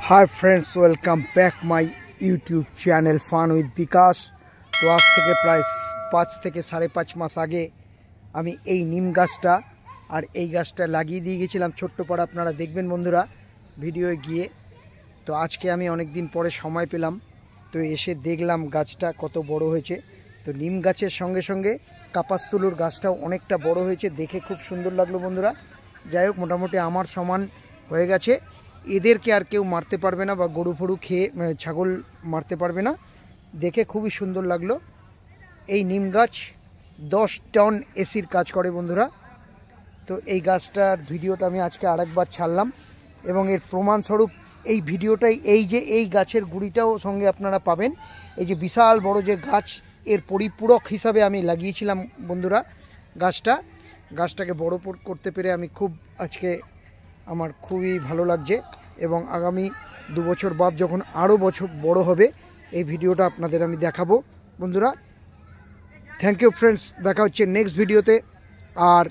Hi friends, welcome back my YouTube channel फान with विकास। तो आज থেকে প্রায় 5 থেকে 5.5 মাস আগে আমি এই নিম গাছটা আর এই গাছটা লাগিয়ে দিয়ে গেছিলাম ছোট্টপাড়া। আপনারা দেখবেন বন্ধুরা ভিডিওয়ে গিয়ে। তো আজকে আমি অনেক দিন পরে সময় পেলাম, তো এসে দেখলাম গাছটা কত বড় হয়েছে। তো নিম গাছের সঙ্গে সঙ্গে কাপাসতুলোর গাছটাও অনেকটা বড় হয়েছে, দেখে খুব সুন্দর লাগলো বন্ধুরা। যাই হোক, মোটামুটি আমার সমান হয়ে গেছে। এদেরকে আর কেউ মারতে পারবে না বা গরু ফরু খেয়ে ছাগল মারতে পারবে না, দেখে খুবই সুন্দর লাগলো। এই নিম গাছ 10 টন এসির কাজ করে বন্ধুরা। তো এই গাছটার ভিডিওটা আমি আজকে আরেকবার ছাড়লাম এবং এর প্রমাণস্বরূপ এই ভিডিওটাই, এই গাছের গুঁড়িটাও সঙ্গে আপনারা পাবেন। এই যে বিশাল বড় যে গাছ, এর পরিপূরক হিসাবে আমি লাগিয়েছিলাম বন্ধুরা গাছটাকে বড় করতে পেরে আমি আমার খুবই ভালো লাগছে। এবং আগামী 2 বছর বাদ যখন আরও বছর বড় হবে, এই ভিডিওটা আপনাদের আমি দেখাবো বন্ধুরা। থ্যাংক ইউ ফ্রেন্ডস, দেখা হচ্ছে নেক্সট ভিডিওতে। আর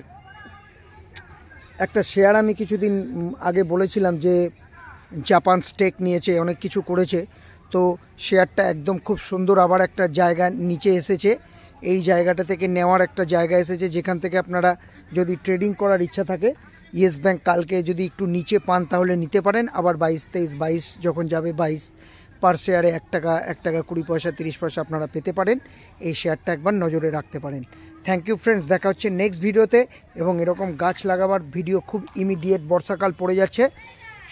একটা শেয়ার আমি কিছুদিন আগে বলেছিলাম যে জাপান স্টেক নিয়েছে, অনেক কিছু করেছে। তো শেয়ারটা একদম খুব সুন্দর আবার একটা জায়গা নিচে এসেছে। এই জায়গাটা থেকে নেওয়ার একটা জায়গা এসেছে, যেখান থেকে আপনারা যদি ট্রেডিং করার ইচ্ছা থাকে, ইয়েস ব্যাংক কালকে যদি একটু নিচে পান তাহলে নিতে পারেন। আবার 22 যখন যাবে 22 পার শেয়ারে 1 টাকা 20 পয়সা 30 পয়সা আপনারা পেতে পারেন। এই শেয়ারটা একবার নজরে রাখতে পারেন। থ্যাংক ইউ ফ্রেন্ডস, দেখা হচ্ছে নেক্সট ভিডিওতে। এবং এরকম গাছ লাগাবার ভিডিও খুব ইমিডিয়েট, বর্ষাকাল পড়ে যাচ্ছে,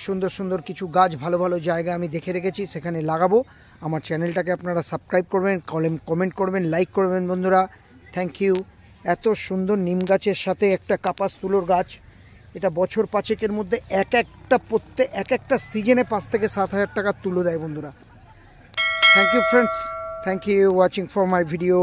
সুন্দর সুন্দর কিছু গাছ ভালো ভালো জায়গা আমি দেখে রেখেছি, সেখানে লাগাবো। আমার চ্যানেলটাকে আপনারা সাবস্ক্রাইব করবেন, কমেন্ট করবেন, লাইক করবেন বন্ধুরা। Thank you. এত সুন্দর নিম গাছের সাথে একটা কাপাসতুলোর গাছ, এটা বছর 5-এর মধ্যে এক একটা সিজনে 5 থেকে 7 হাজার টাকা তুলো দেয় বন্ধুরা। Thank you friends, thank you watching for my video.